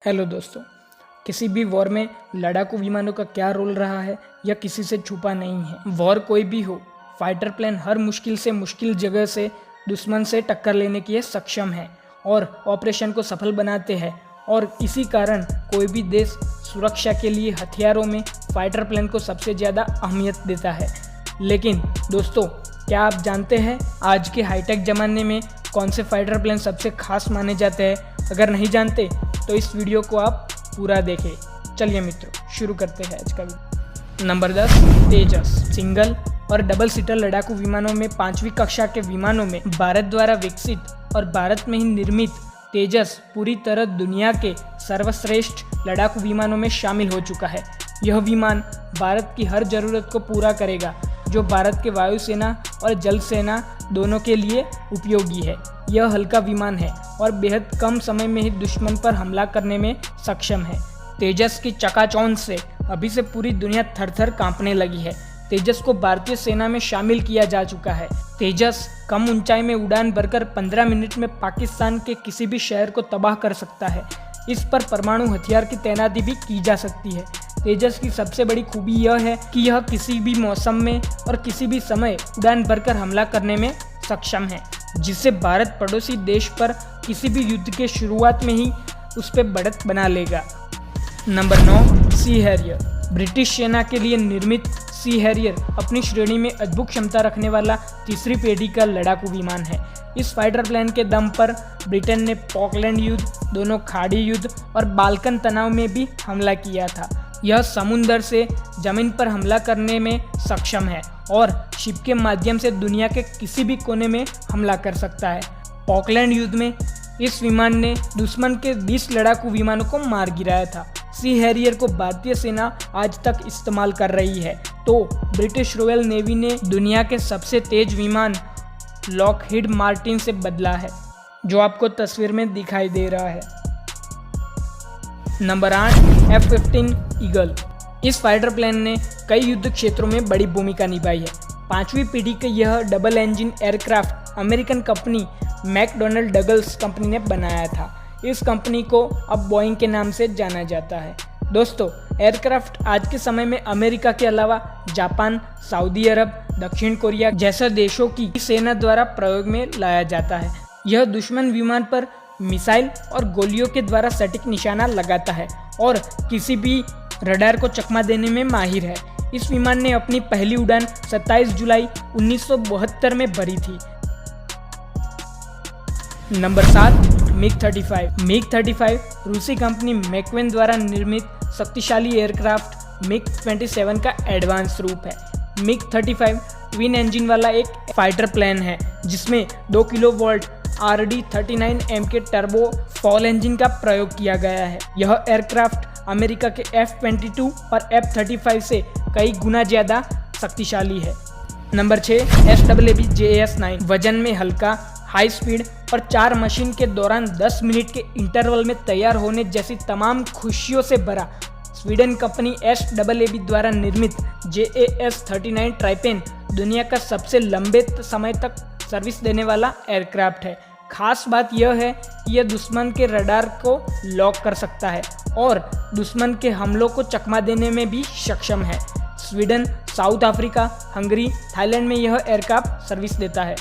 Hello दोस्तों, किसी भी वॉर में लड़ाकू विमानों का क्या रोल रहा है यह किसी से छुपा नहीं है। वॉर कोई भी हो, फाइटर प्लेन हर मुश्किल से मुश्किल जगह से दुश्मन से टक्कर लेने के लिए सक्षम है और ऑपरेशन को सफल बनाते हैं। और इसी कारण कोई भी देश सुरक्षा के लिए हथियारों में फाइटर प्लेन को सबसे ज़्यादा अहमियत देता है। लेकिन दोस्तों, क्या आप जानते हैं आज के हाईटेक ज़माने में कौन से फाइटर प्लेन सबसे खास माने जाते हैं? अगर नहीं जानते तो इस वीडियो को आप पूरा देखें। चलिए मित्रों, शुरू करते हैं आज का वीडियो। नंबर 10, तेजस। सिंगल और डबल सीटर लड़ाकू विमानों में 5वीं कक्षा के विमानों में भारत द्वारा विकसित और भारत में ही निर्मित तेजस पूरी तरह दुनिया के सर्वश्रेष्ठ लड़ाकू विमानों में शामिल हो चुका है। यह विमान भारत की हर ज़रूरत को पूरा करेगा, जो भारत के वायुसेना और जल सेना दोनों के लिए उपयोगी है। यह हल्का विमान है और बेहद कम समय में ही दुश्मन पर हमला करने में सक्षम है। तेजस की चकाचौंध से अभी से पूरी दुनिया थर-थर कांपने लगी है। तेजस को भारतीय सेना में शामिल किया जा चुका है। तेजस कम ऊंचाई में उड़ान भरकर 15 मिनट में पाकिस्तान के किसी भी शहर को तबाह कर सकता है। इस पर परमाणु हथियार की तैनाती भी की जा सकती है। तेजस की सबसे बड़ी खूबी यह है कि यह किसी भी मौसम में और किसी भी समय उड़ान भरकर हमला करने में सक्षम है, जिससे भारत पड़ोसी देश पर किसी भी युद्ध के शुरुआत में ही उस पर बढ़त बना लेगा। नंबर 9, सी हैरियर। ब्रिटिश सेना के लिए निर्मित सी हैरियर अपनी श्रेणी में अद्भुत क्षमता रखने वाला तीसरी पीढ़ी का लड़ाकू विमान है। इस फाइटर प्लेन के दम पर ब्रिटेन ने पॉकलैंड युद्ध, दोनों खाड़ी युद्ध और बाल्कन तनाव में भी हमला किया था। यह समुद्र से जमीन पर हमला करने में सक्षम है और शिप के माध्यम से दुनिया के किसी भी कोने में हमला कर सकता है। पॉकलैंड युद्ध में इस विमान ने दुश्मन के 20 लड़ाकू विमानों को मार गिराया था। सी हैरियर को भारतीय सेना आज तक इस्तेमाल कर रही है, तो ब्रिटिश रॉयल नेवी ने दुनिया के सबसे तेज विमान लॉकहीड मार्टिन से बदला है, जो आपको तस्वीर में दिखाई दे रहा है। Number 8, F-15 eagle. इस फाइटर प्लेन ने कई युद्ध क्षेत्रों में बड़ी भूमिका निभाई है। 5वीं पीढ़ी का यह double engine aircraft American company McDonald Douglas company ने बनाया था। इस कंपनी को अब बोइंग के नाम से जाना जाता है। दोस्तों, एयरक्राफ्ट आज के समय में अमेरिका के अलावा जापान, सऊदी अरब, दक्षिण कोरिया जैसे देशों की सेना द्वारा प्रयोग में लाया जाता है। यह दुश्मन विमान पर मिसाइल और गोलियों के द्वारा सटीक निशाना लगाता है और किसी भी रडार को चकमा देने में माहिर है। इस विमान ने अपनी पहली उड़ान 27 जुलाई 1972 में भरी थी। नंबर 7, मिग-35। मिग-35 रूसी कंपनी मैकवेन द्वारा निर्मित शक्तिशाली एयरक्राफ्ट मिग-27 का एडवांस रूप है। मिग-35 ट्विन इंजन वाला एक फाइटर प्लेन है, जिसमें 2 किलोवोल्ट RD-39M के टर्बो फॉल इंजन का प्रयोग किया गया है। यह एयरक्राफ्ट अमेरिका के F-22 और F-35 से कई गुना ज़्यादा शक्तिशाली है। Number 6, SWB-JAS-9। वजन में हल्का, हाई स्पीड और 4 मशीन के दौरान 10 मिनट के इंटरवल में तैयार होने जैसी तमाम खुशियों से भरा स्वीडन कंपनी SWB द्वारा निर्मित JAS-39 ट्राइपेन दुनिया का सबसे लंबे समय तक सर्विस देने वाला एयरक्राफ्ट है। खास बात यह है कि यह दुश्मन के रडार को लॉक कर सकता है और दुश्मन के हमलों को चकमा देने में भी सक्षम है। Sweden, south Africa, Hungary, Thailand में यह एयरक्राफ्ट सर्विस देता है।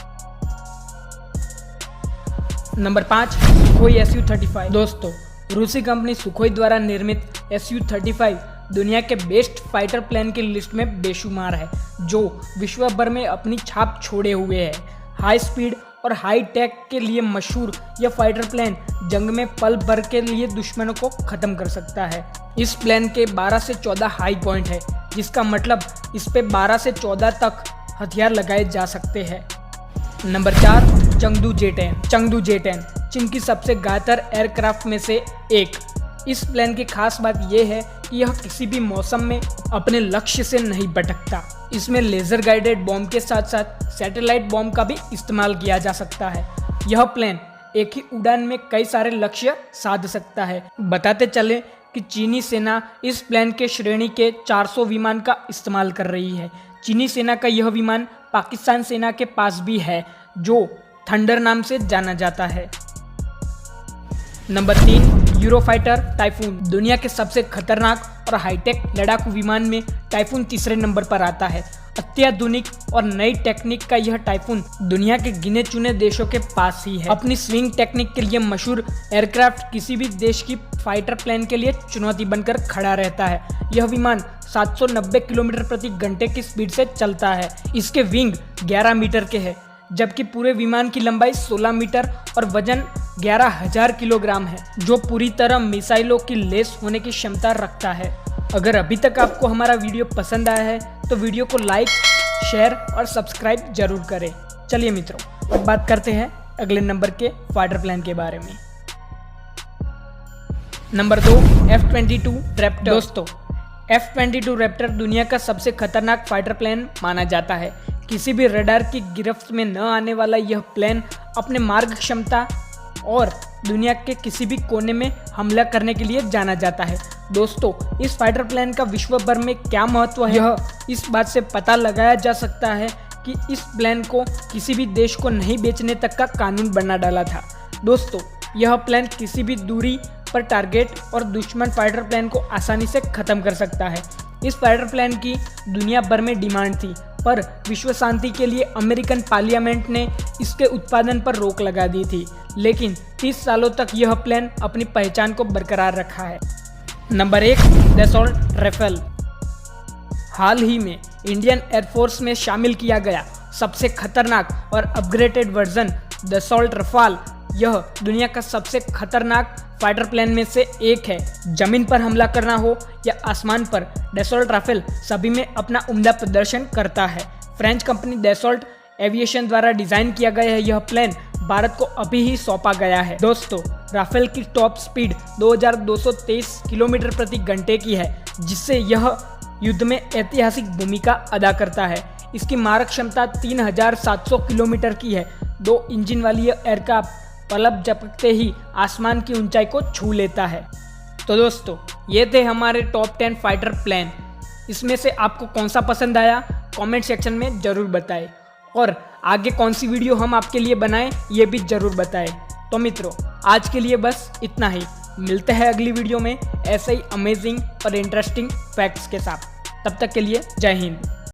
Number 5, Sukhoi Su-35। दोस्तों, रूसी कंपनी सुखोई द्वारा निर्मित Su-35 दुनिया के बेस्ट फाइटर प्लेन की लिस्ट में बेशुमार है, जो विश्व भर में अपनी छाप छोड़े हुए है। हाई स्पीड और हाई टेक के लिए मशहूर यह फाइटर प्लेन जंग में पल भर के लिए दुश्मनों को खत्म कर सकता है। इस प्लेन के 12 से 14 हाई पॉइंट है, जिसका मतलब इस पे 12 से 14 तक हथियार लगाए जा सकते हैं। Number 4, चंगदू J-10। चंगदू J-10 चीन की सबसे घातक एयरक्राफ्ट में से एक। इस प्लेन की खास बात यह है कि यह किसी भी मौसम में अपने लक्ष्य से नहीं भटकता। इसमें लेज़र गाइडेड बॉम्ब के साथ साथ सैटेलाइट बॉम्ब का भी इस्तेमाल किया जा सकता है। यह प्लेन एक ही उड़ान में कई सारे लक्ष्य साध सकता है। बताते चले कि चीनी सेना इस प्लेन के श्रेणी के 400 विमान का इस्तेमाल कर रही है। चीनी सेना का यह विमान पाकिस्तान सेना के पास भी है, जो थंडर नाम से जाना जाता है। Number 3, Eurofighter typhoon. दुनिया के सबसे खतरनाक और हाईटेक लड़ाकू विमान में टाइफून तीसरे नंबर पर आता है। अत्याधुनिक और नई टेक्निक का यह टाइफून दुनिया के गिने चुने देशों के पास ही है। अपनी स्विंग टेक्निक के लिए मशहूर एयरक्राफ्ट किसी भी देश की फाइटर प्लेन के लिए चुनौती बनकर खड़ा रहता है। यह विमान 790 किलोमीटर प्रति घंटे की स्पीड से चलता है। इसके विंग 11 मीटर के हैं, जबकि पूरे विमान की लंबाई 16 मीटर और वजन 11,000 किलोग्राम है, जो पूरी तरह मिसाइलों की लेस होने की क्षमता रखता है। अगर अभी तक आपको हमारा वीडियो पसंद आया है तो वीडियो को लाइक, शेयर और सब्सक्राइब जरूर करें। चलिए मित्रों, अब बात करते हैं अगले नंबर के फाइटर प्लेन के बारे में। Number 2, F-22 Raptor. दोस्तों, F-22 रैप्टर दुनिया का सबसे खतरनाक फाइटर प्लेन माना जाता है। किसी भी रडार की गिरफ्त में न आने वाला यह प्लेन अपने मार्ग क्षमता और दुनिया के किसी भी कोने में हमला करने के लिए जाना जाता है। दोस्तों, इस फाइटर प्लेन का विश्व भर में क्या महत्व है, यह इस बात से पता लगाया जा सकता है कि इस प्लेन को किसी भी देश को नहीं बेचने तक का कानून बना डाला था। दोस्तों, यह प्लेन किसी भी दूरी पर टारगेट और दुश्मन फाइटर प्लेन को आसानी से खत्म कर सकता है। इस फाइटर प्लेन की दुनिया भर में डिमांड थी, पर विश्व शांति के लिए अमेरिकन पार्लियामेंट ने इसके उत्पादन पर रोक लगा दी थी, लेकिन 30 सालों तक यह प्लेन अपनी पहचान को बरकरार रखा है। Number 1, Dassault Rafale. हाल ही में इंडियन एयरफोर्स में शामिल किया गया सबसे खतरनाक और अपग्रेडेड वर्जन डसॉल्ट राफेल, यह दुनिया का सबसे खतरनाक फाइटर प्लेन में से एक है। जमीन पर हमला करना हो या आसमान पर, डसॉल्ट राफेल सभी में अपना उम्दा प्रदर्शन करता है। फ्रेंच कंपनी डसॉल्ट एविएशन द्वारा डिजाइन किया गया है यह प्लेन भारत को अभी ही सौंपा गया है। दोस्तों, राफेल की टॉप स्पीड 2223 किलोमीटर प्रति घंटे की है, जिससे यह युद्ध में ऐतिहासिक भूमिका अदा करता है। इसकी मारक क्षमता 3700 किलोमीटर की है। 2 इंजन वाली यह एयरक्राफ्ट पलक झपकते ही आसमान की ऊंचाई को छू लेता है। तो दोस्तों, ये थे हमारे टॉप 10 फाइटर प्लेन। इसमें से आपको कौन सा पसंद आया कमेंट सेक्शन में ज़रूर बताएं, और आगे कौन सी वीडियो हम आपके लिए बनाएं ये भी ज़रूर बताएं। तो मित्रों, आज के लिए बस इतना ही। मिलते हैं अगली वीडियो में ऐसे ही अमेजिंग और इंटरेस्टिंग फैक्ट्स के साथ। तब तक के लिए जय हिंद।